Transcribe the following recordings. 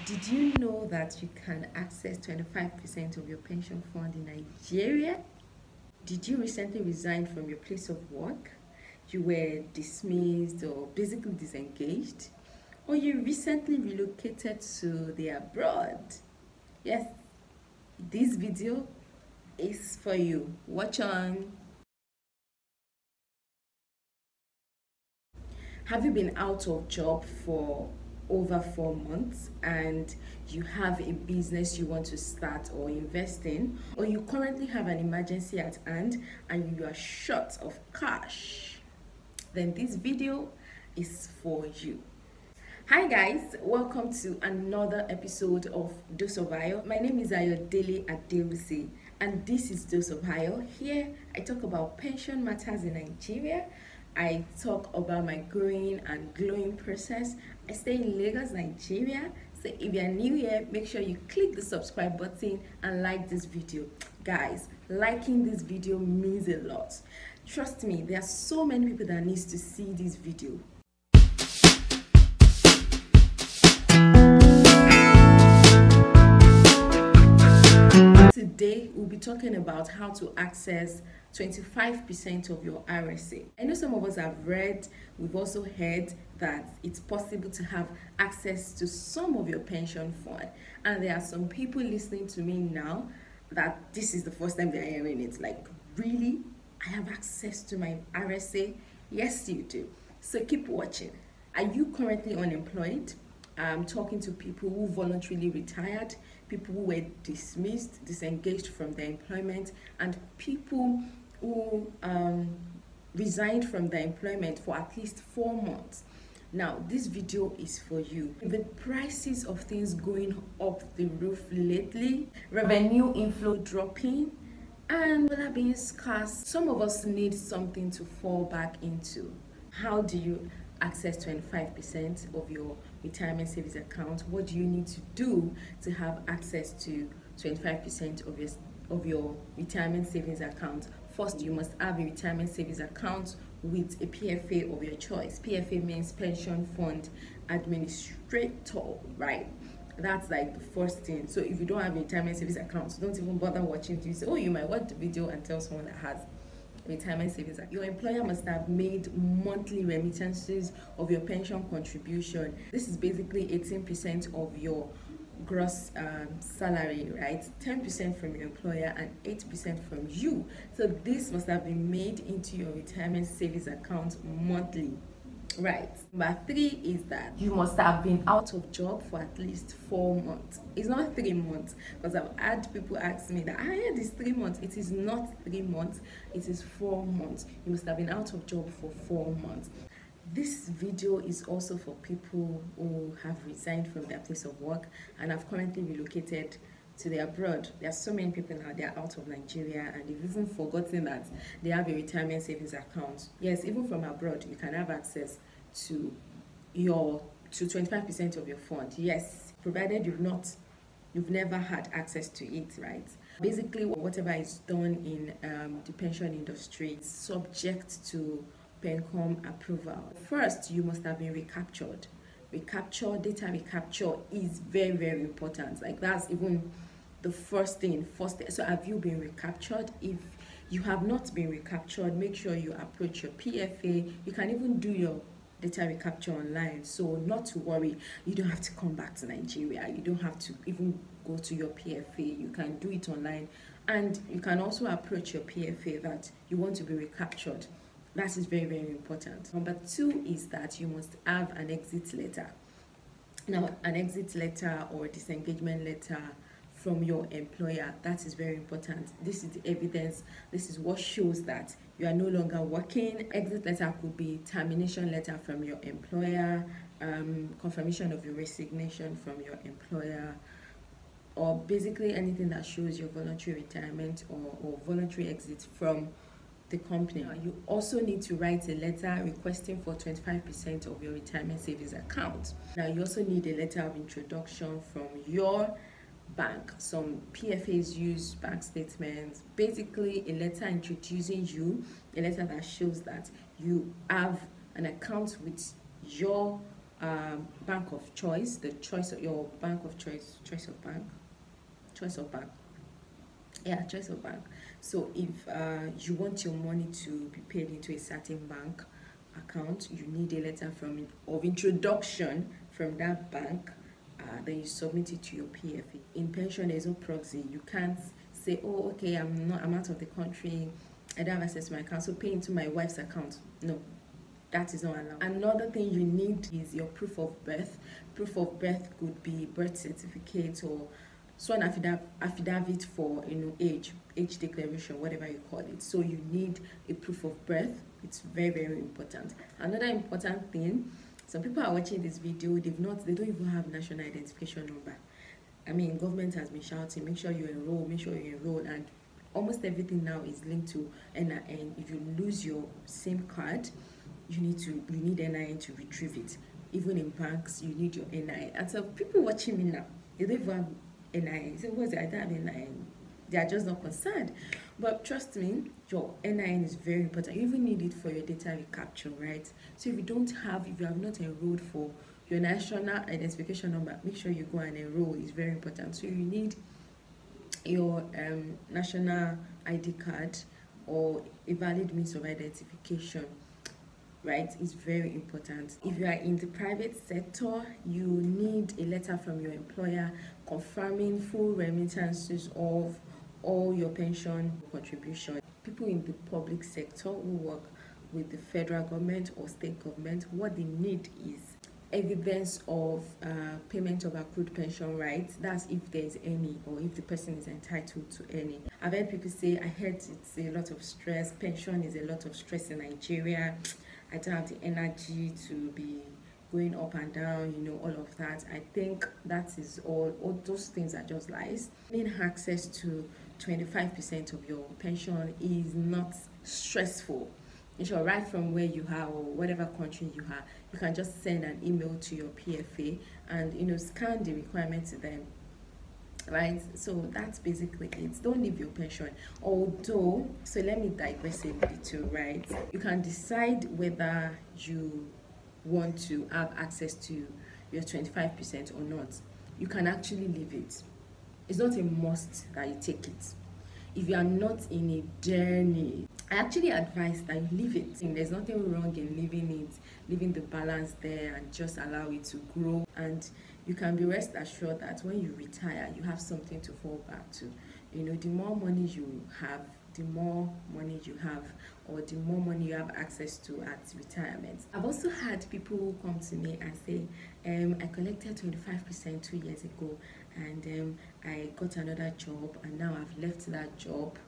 Did you know that you can access 25% of your pension fund in Nigeria? Did you recently resign from your place of work? You were dismissed or basically disengaged? Or you recently relocated to the abroad? Yes, this video is for you. Watch on. Have you been out of job for over 4 months and you have a business you want to start or invest in, or you currently have an emergency at hand and you are short of cash? Then this video is for you. Hi guys, welcome to another episode of Dose of Ayo. My name is Ayodele Aderusi and this is Dose of Ayo. Here I talk about pension matters in Nigeria. I talk about my growing and glowing process. I stay in Lagos, Nigeria. So if you're new here, make sure you click the subscribe button and like this video. Guys, liking this video means a lot. Trust me, there are so many people that needs to see this video. Today, we'll be talking about how to access 25% of your RSA. I know some of us have read, we've also heard that it's possible to have access to some of your pension fund. And there are some people listening to me now that this is the first time they're hearing it. Like, really? I have access to my RSA? Yes, you do. So keep watching. Are you currently unemployed? I'm talking to people who voluntarily retired, people who were dismissed, disengaged from their employment, and people who resigned from their employment for at least 4 months. Now, this video is for you. The prices of things going up the roof lately, revenue inflow dropping, and weather being scarce, some of us need something to fall back into. How do you access 25% of your retirement savings account? What do you need to do to have access to 25% of your retirement savings account? First, you must have a retirement savings account with a PFA of your choice. PFA means pension fund administrator, right? That's like the first thing. So if you don't have a retirement savings account, don't even bother watching this. Oh, you might watch the video and tell someone that has retirement savings. Your employer must have made monthly remittances of your pension contribution. This is basically 18% of your gross salary, right? 10% from your employer and 8% from you. So this must have been made into your retirement savings account monthly. Right. Number 3 is that you must have been out of job for at least 4 months. It's not 3 months, because I've had people ask me that I heard it's 3 months. It is not 3 months, it is 4 months. You must have been out of job for 4 months. This video is also for people who have resigned from their place of work and have currently relocated to the abroad. There are so many people now, they are out of Nigeria and they've even forgotten that they have a retirement savings account. Yes, even from abroad, you can have access to 25% of your fund. Yes, provided you've never had access to it, right? Basically, whatever is done in the pension industry is subject to PENCOM approval. First, you must have been recaptured. Data recapture is very, very important. Like, that's even the first thing. So have you been recaptured? If you have not been recaptured, make sure you approach your PFA. You can even do your data recapture online, so not to worry. You don't have to come back to Nigeria. You don't have to even go to your PFA. You can do it online, and you can also approach your PFA that you want to be recaptured. That is very, very important. Number 2 is that you must have an exit letter. Now, an exit letter or disengagement letter from your employer, that is very important. This is the evidence. This is what shows that you are no longer working. Exit letter could be termination letter from your employer, confirmation of your resignation from your employer, or basically anything that shows your voluntary retirement or voluntary exit from the company. You also need to write a letter requesting for 25% of your retirement savings account. Now, you also need a letter of introduction from your bank. Some PFAs use bank statements, basically a letter introducing you, a letter that shows that you have an account with your bank of choice, the choice of your bank of choice of bank, choice of bank. Yeah, choice of bank. So if you want your money to be paid into a certain bank account, you need a letter from of introduction from that bank. Then you submit it to your PFA. In pension, there's no proxy. You can't say, oh, okay, I'm out of the country, I don't have access to my account, so pay into my wife's account. No, that is not allowed. Another thing you need is your proof of birth. Proof of birth could be birth certificate or sworn affidavit for age declaration, whatever you call it. So you need a proof of birth. It's very, very important. Another important thing, some people are watching this video, they don't even have national identification number. I mean, government has been shouting, make sure you enroll, and almost everything now is linked to NIN. If you lose your SIM card, you need NIN to retrieve it. Even in banks, you need your NIN. And so people watching me now, they don't even have NIN. So what's it? I don't have NIN. They are just not concerned. But trust me, your NIN is very important. You even need it for your data recapture, right? So if you have not enrolled for your national identification number, make sure you go and enroll. It's very important. So you need your national ID card or a valid means of identification, right? Is very important. If you are in the private sector, you need a letter from your employer confirming full remittances of all your pension contribution. People in the public sector who work with the federal government or state government, what they need is evidence of payment of accrued pension rights. That's if there's any, or if the person is entitled to any. I've heard people say, I heard it's a lot of stress, pension is a lot of stress in Nigeria, I don't have the energy to be going up and down, all of that. I think that is all those things are just lies. Having access to 25% of your pension is not stressful. If you're right from where you are or whatever country you are, you can just send an email to your PFA and scan the requirement to them, right? So that's basically it. Don't leave your pension. Although, so let me digress a little, right? You can decide whether you want to have access to your 25% or not. You can actually leave it. It's not a must that you take it. If you are not in a journey, I actually advise that you leave it. And there's nothing wrong in leaving the balance there and just allow it to grow. And you can be rest assured that when you retire, you have something to fall back to. The more money you have, the more money you have, or the more money you have access to at retirement. I've also had people who come to me and say, I collected 25% 2 years ago, and I got another job, and now I've left that job.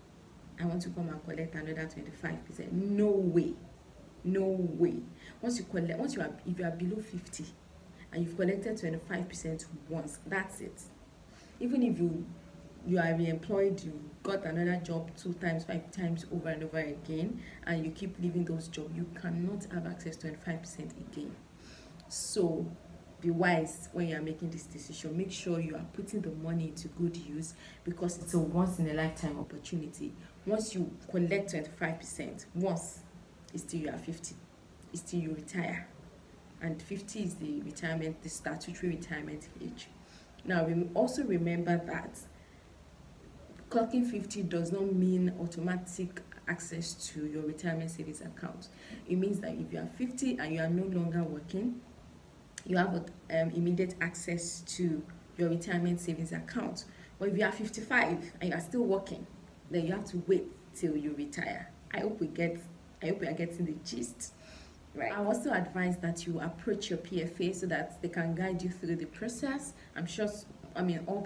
I want to come and collect another 25%. No way. No way. If you are below 50 and you've collected 25% once, that's it. Even if you are re-employed, you got another job 2 times, 5 times over and over again, and you keep leaving those jobs, you cannot have access to 25% again. So be wise when you are making this decision. Make sure you are putting the money into good use, because it's a once in a lifetime opportunity. Once you collect 25%, once, it's till you are 50, it's till you retire, and 50 is the statutory retirement age. Now also remember that clocking 50 does not mean automatic access to your retirement savings account. It means that if you are 50 and you are no longer working, you have immediate access to your retirement savings account. But if you are 55 and you are still working, then you have to wait till you retire. I hope we are getting the gist. Right. I also advise that you approach your PFA so that they can guide you through the process. All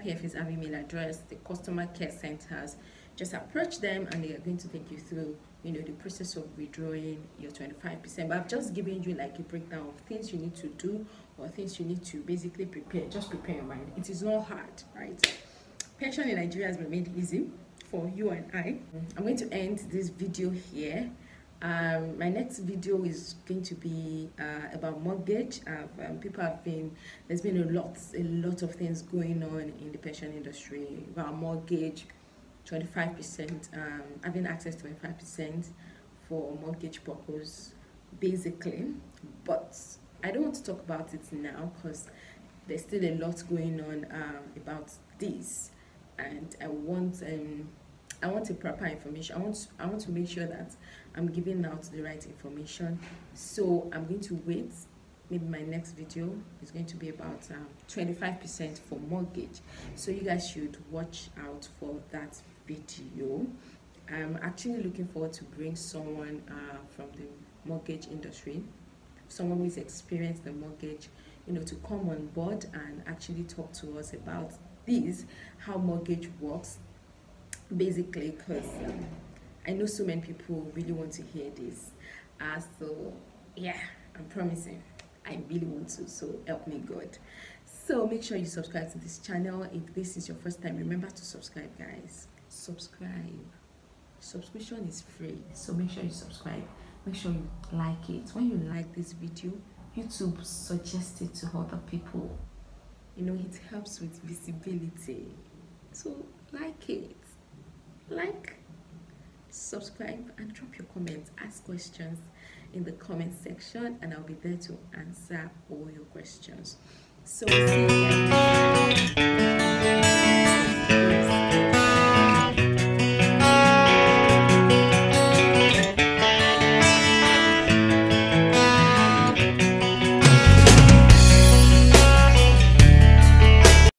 PFAs have email address, the customer care centers. Just approach them and they are going to take you through, the process of withdrawing your 25%. But I've just given you like a breakdown of things you need to do or things you need to basically prepare. Just prepare your mind. It is not hard, right? Pension in Nigeria has been made easy for you and I. I'm going to end this video here. My next video is going to be about mortgage. There's been a lot of things going on in the pension industry about mortgage, 25%, having access to 25% for mortgage purpose, basically. But I don't want to talk about it now because there's still a lot going on about this, and I want a proper information. I want to make sure that I'm giving out the right information. So I'm going to wait. Maybe my next video is going to be about 25% for mortgage. So you guys should watch out for that video. I'm actually looking forward to bring someone from the mortgage industry, someone who is experienced in mortgage, to come on board and actually talk to us about this, how mortgage works, basically, because I know so many people really want to hear this. So yeah, I'm promising I really want to, so help me God. So make sure you subscribe to this channel. If this is your first time, remember to subscribe, guys. Subscribe. Subscription is free, so make sure you subscribe. Make sure you like it. When you like this video, YouTube suggests it to other people. It helps with visibility. So like it, subscribe, and drop your comments. Ask questions in the comment section, and I'll be there to answer all your questions. So see you guys.